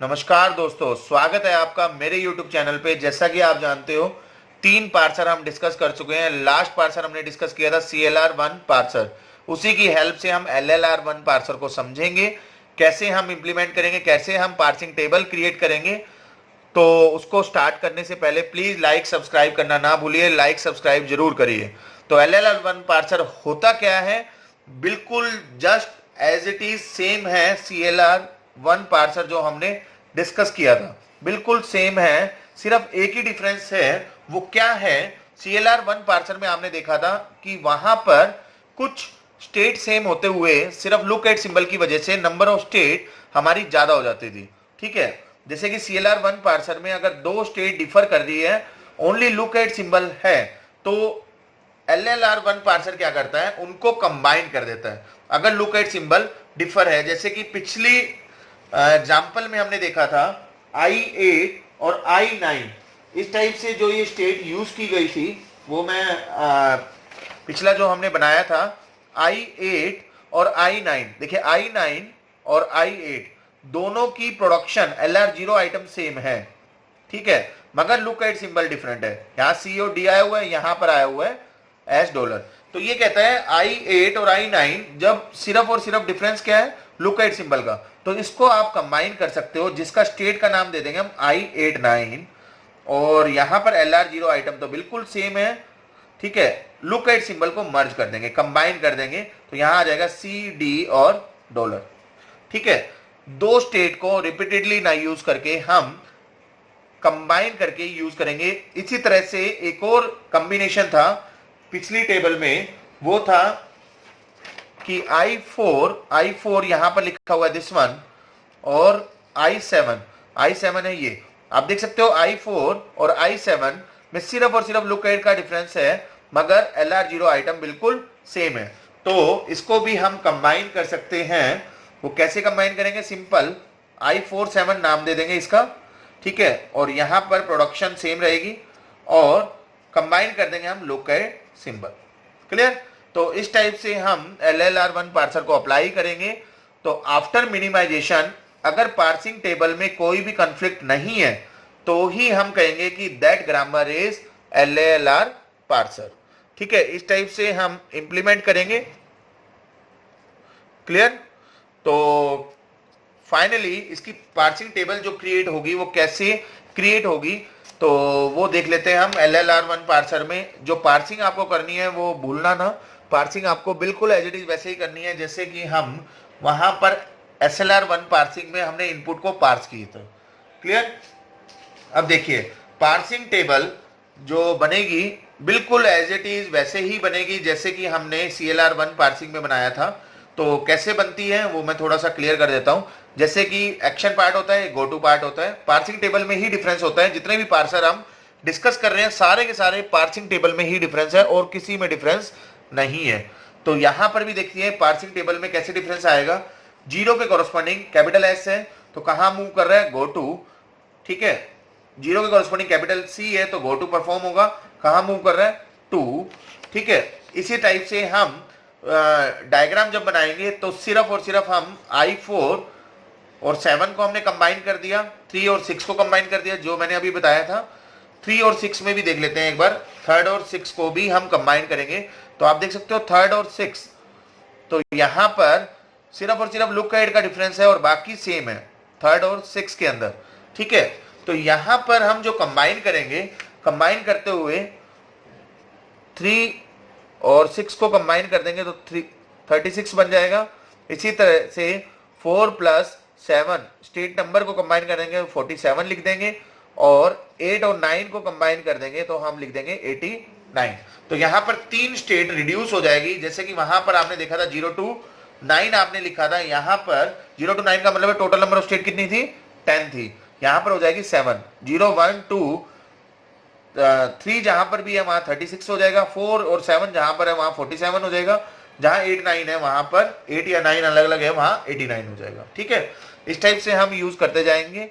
नमस्कार दोस्तों, स्वागत है आपका मेरे YouTube चैनल पे। जैसा कि आप जानते हो, 3 पार्सर हम डिस्कस कर चुके हैं। लास्ट पार्सर हमने डिस्कस किया था CLR1 पार्सर। उसी की हेल्प से हम LLR1 पार्सर को समझेंगे, कैसे हम इंप्लीमेंट करेंगे, कैसे हम पार्सिंग टेबल क्रिएट करेंगे। तो उसको स्टार्ट करने से पहले प्लीज लाइक सब्सक्राइब करना ना भूलिए, लाइक सब्सक्राइब जरूर करिए। तो LLR1 पार्सर होता क्या है, बिल्कुल just as it is same है CLR1 पार्सर जो हमने डिस्कस किया था, बिल्कुल सेम है। सिर्फ एक ही डिफरेंस है, वो क्या है, CLR1 पार्सर में आपने देखा था कि वहां पर कुछ स्टेट सेम होते हुए सिर्फ लुक एट सिंबल की वजह से नंबर ऑफ स्टेट हमारी ज्यादा हो जाती थी। ठीक है, जैसे कि CLR1 पार्सर में अगर 2 स्टेट डिफर कर रही है, ओनली लुक एट सिंबल है, तो LLR1 पार्सर क्या करता है, उनको कंबाइन कर देता है अगर लुक एट सिंबल डिफर है। जैसे कि पिछली एग्जाम्पल में हमने देखा था I8 और I9, इस टाइप से जो ये स्टेट यूज की गई थी, वो मैं पिछला जो हमने बनाया था I8 और I9। देखिए I9 और I8 दोनों की प्रोडक्शन LR0 आइटम सेम है, ठीक है, मगर लुक एट सिंबल डिफरेंट है। यहाँ COD आया हुआ है, यहाँ पर आया हुआ है $। तो ये कहता है I8 और I9 जब सिर्फ और सिर्फ डिफरेंस क्या है, लुक एट सिंबल का, तो इसको आप कंबाइन कर सकते हो, जिसका स्टेट का नाम दे देंगे हम I89, और यहां पर LR0 आइटम तो बिल्कुल सेम है, ठीक है। लुक एट सिंबल को मर्ज कर देंगे, कंबाइन कर देंगे, तो यहां आ जाएगा CD और $। ठीक है, 2 स्टेट को रिपीटेडली ना यूज करके हम कंबाइन करके यूज करेंगे। इसी तरह से एक और कॉम्बिनेशन था पिछली टेबल में, वो था कि I4 यहां पर लिखा हुआ है दिस वन, और I7 है ये। आप देख सकते हो I4 और I7 में सिर्फ और सिर्फ लुक एट का डिफरेंस है, मगर LR0 आइटम बिल्कुल सेम है। तो इसको भी हम कंबाइन कर सकते हैं। वो कैसे कंबाइन करेंगे, सिंपल I47 नाम दे देंगे इसका, ठीक है, और यहां पर प्रोडक्शन सेम रहेगी और कंबाइन कर देंगे हम लुक एट सिंबल। क्लियर। तो इस टाइप से हम LLR1 पार्सर को अप्लाई करेंगे। तो आफ्टर मिनिमाइजेशन अगर पार्सिंग टेबल में कोई भी कंफ्लिक्ट नहीं है, तो ही हम कहेंगे कि that grammar is LLR parser. ठीक है, इस टाइप से हम इंप्लीमेंट करेंगे। क्लियर। तो फाइनली इसकी पार्सिंग टेबल जो क्रिएट होगी, वो कैसे क्रिएट होगी, तो वो देख लेते हैं हम। LLR1 पार्सर में जो पार्सिंग आपको करनी है, वो भूलना ना, पार्सिंग आपको बिल्कुल एज इट इज वैसे ही करनी है जैसे कि हम वहां पर SLR1 पार्सिंग में हमने इनपुट को पार्स किए थे। क्लियर। अब देखिए पार्सिंग टेबल जो बनेगी बिल्कुल एज इट इज वैसे ही बनेगी जैसे कि हमने CLR1 पार्सिंग में बनाया था। तो कैसे बनती है वो मैं थोड़ा सा क्लियर कर देता हूं। जैसे कि एक्शन पार्ट होता है, गो टू पार्ट होता है, पार्सिंग टेबल में ही डिफरेंस होता है। जितने भी पार्सर हम डिस्कस कर रहे हैं, सारे के सारे पार्सिंग टेबल में ही डिफरेंस है और किसी में डिफरेंस नहीं है। तो यहां पर भी देखिए पार्सिंग टेबल में कैसे डिफरेंस आएगा। 0 के कॉरस्पॉन्डिंग कैपिटल S है, तो कहां मूव कर रहा है, गो टू। ठीक है, 0 के कॉरस्पॉन्डिंग कैपिटल C है, तो गो टू परफॉर्म होगा, कहां मूव कर रहा है, टू। ठीक है, इसी टाइप से हम डायग्राम जब बनाएंगे तो सिर्फ और सिर्फ हम I4 और 7 को हमने कंबाइन कर दिया, 3 और 6 को कंबाइन कर दिया, जो मैंने अभी बताया था। 3 और 6 में भी देख लेते हैं एक बार, 3rd और 6 को भी हम कंबाइन करेंगे। तो आप देख सकते हो 3rd और 6, तो यहां पर सिर्फ और सिर्फ लुक एट का डिफरेंस है और बाकी सेम है 3rd और 6 के अंदर। ठीक है, तो यहां पर हम जो कंबाइन करेंगे, कंबाइन करते हुए 3 और 6 को कंबाइन कर देंगे तो 36 बन जाएगा। इसी तरह से 4 प्लस 7 स्टेट नंबर को कंबाइन कर देंगे 47 लिख देंगे, और 8 और 9 को कंबाइन कर देंगे तो हम लिख देंगे 89। तो यहां पर 3 स्टेट रिड्यूस हो जाएगी। जैसे कि वहां पर आपने देखा था 0 to 9 आपने लिखा था, यहां पर 0 to 9 का मतलब टोटल नंबर ऑफ स्टेट कितनी थी, 10 थी, यहां पर हो जाएगी 7। 0 1 2 3 जहां पर भी है वहां 36 हो जाएगा, 4 और 7 जहां पर है वहां 47 हो जाएगा, जहां 8 9 है वहां पर 8 या 9 अलग अलग है वहां 89 हो जाएगा। ठीक है, इस टाइप से हम यूज करते जाएंगे।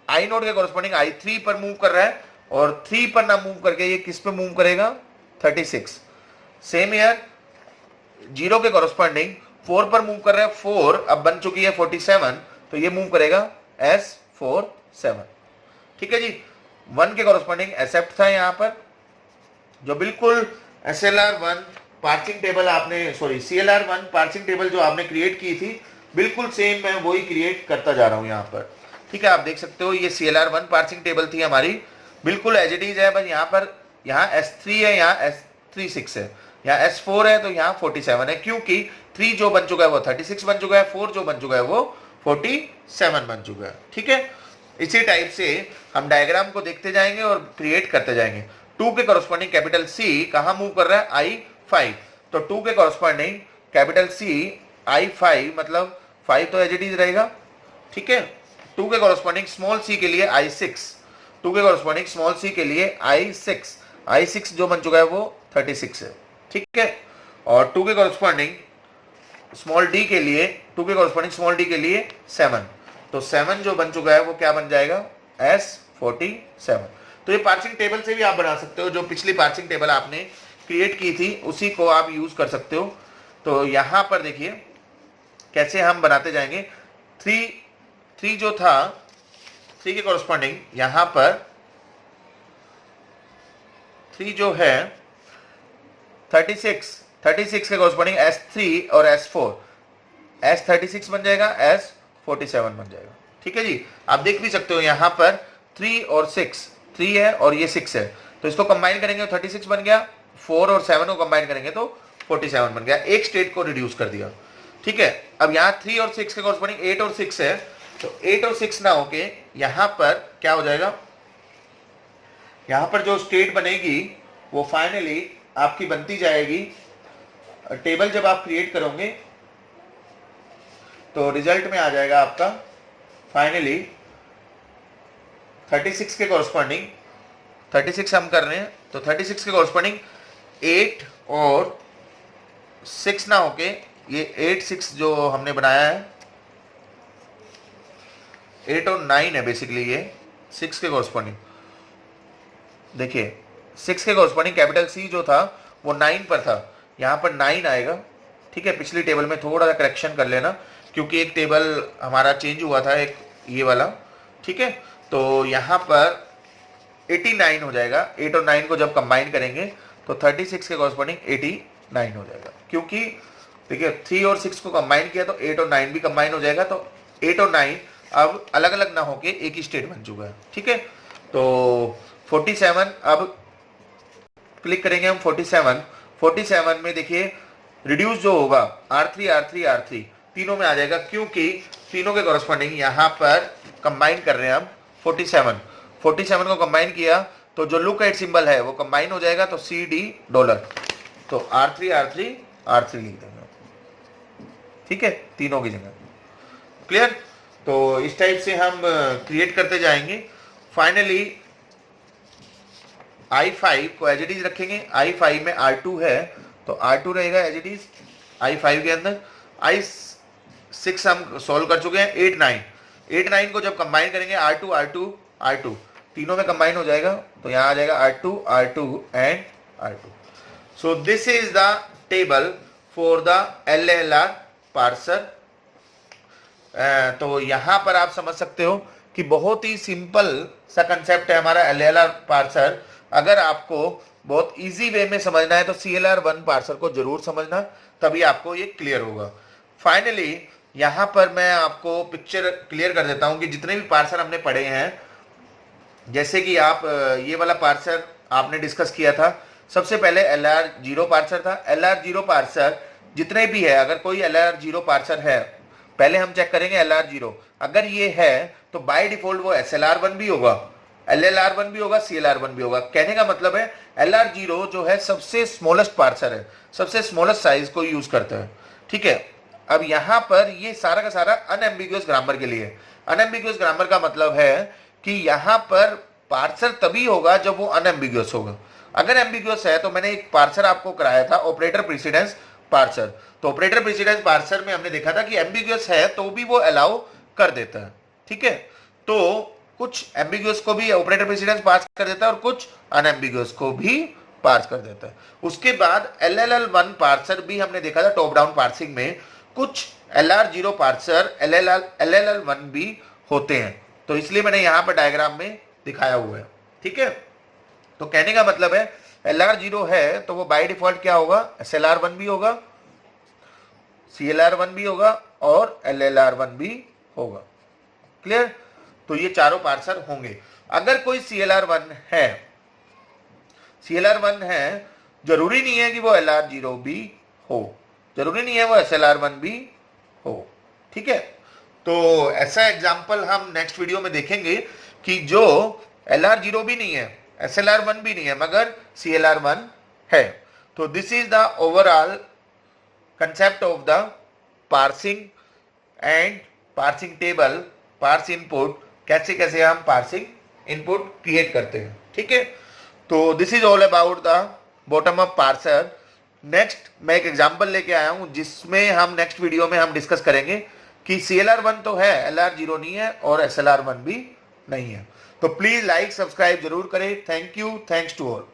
I0 के कॉरस्पॉन्डिंग I3 पर मूव कर रहा है, और 3 पर ना मूव करके ये किस पे मूव करेगा, 36। सेम ईयर 0 के कॉरस्पॉन्डिंग 4 पर मूव कर रहा है, 4 अब बन चुकी है 47, तो ये मूव करेगा S47। ठीक है जी, 1 के कॉरस्पॉन्डिंग एक्सेप्ट था यहाँ पर, जो बिल्कुल SLR1 पार्सिंग टेबल आपने CLR1 पार्सिंग टेबल जो आपने क्रिएट की थी, बिल्कुल सेम मैं वही क्रिएट करता जा रहा हूँ यहाँ पर। ठीक है, आप देख सकते हो ये CLR1 पार्सिंग टेबल थी हमारी, बिल्कुल एज इट इज है, बस यहाँ पर S3 है, यहाँ S36 है, यहाँ S4 है, तो यहाँ 47 है, क्योंकि 3 जो बन चुका है वो 36 बन चुका है, 4 जो बन चुका है वो 47 बन चुका है। ठीक है, इसी टाइप से हम डायग्राम को देखते जाएंगे और क्रिएट करते जाएंगे। 2 के कॉरस्पॉन्डिंग कैपिटल C कहाँ मूव कर रहा है, I5, तो 2 के कॉरस्पॉन्डिंग कैपिटल C I5 मतलब 5 तो एज इट इज रहेगा। ठीक है, 2 के कॉरस्पॉन्डिंग स्मॉल c के लिए I6, 2 के कॉरस्पॉन्डिंग स्मॉल c के लिए I6 जो बन चुका है वो 36 है। ठीक है, और 2 के कॉरस्पॉन्डिंग स्मॉल d के लिए 2 के कॉरस्पॉन्डिंग स्मॉल d के लिए 7, तो 7 जो बन चुका है वो क्या बन जाएगा, S47। तो ये पार्सिंग टेबल से भी आप बना सकते हो, जो पिछली पार्सिंग टेबल आपने क्रिएट की थी उसी को आप यूज कर सकते हो। तो यहां पर देखिए कैसे हम बनाते जाएंगे। 3 जो था, 3 के कॉरस्पॉन्डिंग यहां पर 3 जो है 36 के कॉरस्पॉन्डिंग S3 और S4, S36 बन जाएगा, S47 बन जाएगा। ठीक है जी, आप देख भी सकते हो यहां पर 3 और 6, 3 है और ये 6 है, तो इसको कंबाइन करेंगे तो 36 बन गया, 4 और 7 को कंबाइन करेंगे तो 47 बन गया, एक स्टेट को रिड्यूस कर दिया। ठीक है, अब यहाँ 3 और 6 के कॉरस्पॉन्डिंग 8 और 6 है, तो 8 और 6 ना होके यहां पर क्या हो जाएगा, यहां पर जो स्टेट बनेगी वो फाइनली आपकी बनती जाएगी। टेबल जब आप क्रिएट करोगे तो रिजल्ट में आ जाएगा आपका फाइनली 36 के कॉरस्पॉन्डिंग, 36 हम कर रहे हैं, तो 36 के कॉरस्पॉन्डिंग 8 और 6 ना होके ये 8 6 जो हमने बनाया है 8 और 9 है बेसिकली, ये 6 के कॉरस्पॉन्डिंग देखिए 6 के कॉरस्पॉन्डिंग कैपिटल C जो था वो 9 पर था, यहाँ पर 9 आएगा। ठीक है, पिछली टेबल में थोड़ा सा करेक्शन कर लेना क्योंकि एक टेबल हमारा चेंज हुआ था, एक ये वाला। ठीक है, तो यहाँ पर 89 हो जाएगा, 8 और 9 को जब कंबाइन करेंगे तो 36 के कॉरस्पॉन्डिंग 89 हो जाएगा, क्योंकि देखिए 3 और 6 को कंबाइन किया तो 8 और 9 भी कंबाइन हो जाएगा, तो 8 और 9 अब अलग अलग ना होके एक ही स्टेट बन चुका है। ठीक है, तो 47 अब क्लिक करेंगे हम 47 में देखिए रिड्यूस जो होगा R3 तीनों में आ जाएगा, क्योंकि तीनों के कॉरस्पॉन्डिंग यहाँ पर कंबाइन कर रहे हैं हम 47 को कंबाइन किया तो जो लुक एट सिंबल है वो कंबाइन हो जाएगा, तो CD $, तो R3 लिख देंगे। ठीक है, तीनों की जगह। क्लियर, तो इस टाइप से हम क्रिएट करते जाएंगे। फाइनली I5 को एज इट इज रखेंगे, I5 में R2 है तो R2 रहेगा एज इट इज I5 के अंदर। I6 हम सॉल्व कर चुके हैं, 8 9 को जब कंबाइन करेंगे R2 तीनों में कंबाइन हो जाएगा, तो यहाँ आ जाएगा R2 and R2। So this is the table for the LLR parser. तो यहाँ पर आप समझ सकते हो कि बहुत ही सिंपल सा कंसेप्ट है हमारा LLR पार्सर। अगर आपको बहुत इजी वे में समझना है तो CLR1 पार्सर को जरूर समझना, तभी आपको ये क्लियर होगा। फाइनली यहाँ पर मैं आपको पिक्चर क्लियर कर देता हूँ कि जितने भी पार्सर हमने पढ़े हैं, जैसे कि आप ये वाला पार्सर आपने डिस्कस किया था, सबसे पहले LR0 पार्सर था। LR0 पार्सर जितने भी है, अगर कोई LR0 पार्सर है, पहले हम चेक करेंगे LR0, अगर ये है तो बाय डिफॉल्ट वो SLR1 भी होगा, LLR1 भी होगा, CLR1 भी होगा। कहने का मतलब है LR0 जो है सबसे स्मॉलेस्ट पार्सर है, सबसे स्मॉलेस्ट साइज को यूज करता है। ठीक है, अब यहां पर ये सारा का सारा अनएम्बिगुअस ग्रामर के लिए। अनएम्बिगुअस ग्रामर का मतलब है कि यहां पर पार्सर तभी होगा जब वो अनएम्बिगुअस होगा। अगर एम्बिगुअस है तो मैंने एक पार्सर आपको कराया था, ऑपरेटर प्रेसिडेंस पार्सर। तो ऑपरेटर प्रेसिडेंस पार्सर में हमने देखा था कि एम्बिगुअस है तो भी वो अलाउ कर देता है। ठीक है, तो कुछ एम्बिगुअस को भी ऑपरेटर प्रेसिडेंस पास कर देता है और कुछ अनएम्बिगुअस को भी पास कर देता है। उसके बाद LLL1 पार्सर भी हमने देखा था टॉप डाउन पार्सिंग में, कुछ LR0 पार्सर LLL1 भी होते हैं, तो इसलिए मैंने यहां पर डायग्राम में दिखाया हुआ है। ठीक है, तो कहने का मतलब है LR0 है तो वो बाय डिफॉल्ट क्या होगा, SLR1 भी होगा, CLR1 भी होगा और LLR1 भी होगा। क्लियर? तो ये चारों पार्सर होंगे। अगर कोई CLR1 है, जरूरी नहीं है कि वो LR0 भी हो, जरूरी नहीं है वो SLR1 भी हो। ठीक है, तो ऐसा एग्जांपल हम नेक्स्ट वीडियो में देखेंगे कि जो LR0 भी नहीं है, SLR1 भी नहीं है, मगर CLR1 है। तो this is the overall concept of the parsing and parsing table, parse input, कैसे कैसे हम पार्सिंग इनपुट क्रिएट करते हैं। ठीक है, तो this is all about the bottom up parser. Next मैं एक एग्जांपल लेके आया हूं जिसमें हम नेक्स्ट वीडियो में हम डिस्कस करेंगे कि CLR1 तो है, LR0 नहीं है और SLR1 भी नहीं है। तो प्लीज लाइक सब्सक्राइब जरूर करें। Thank you, thanks to all.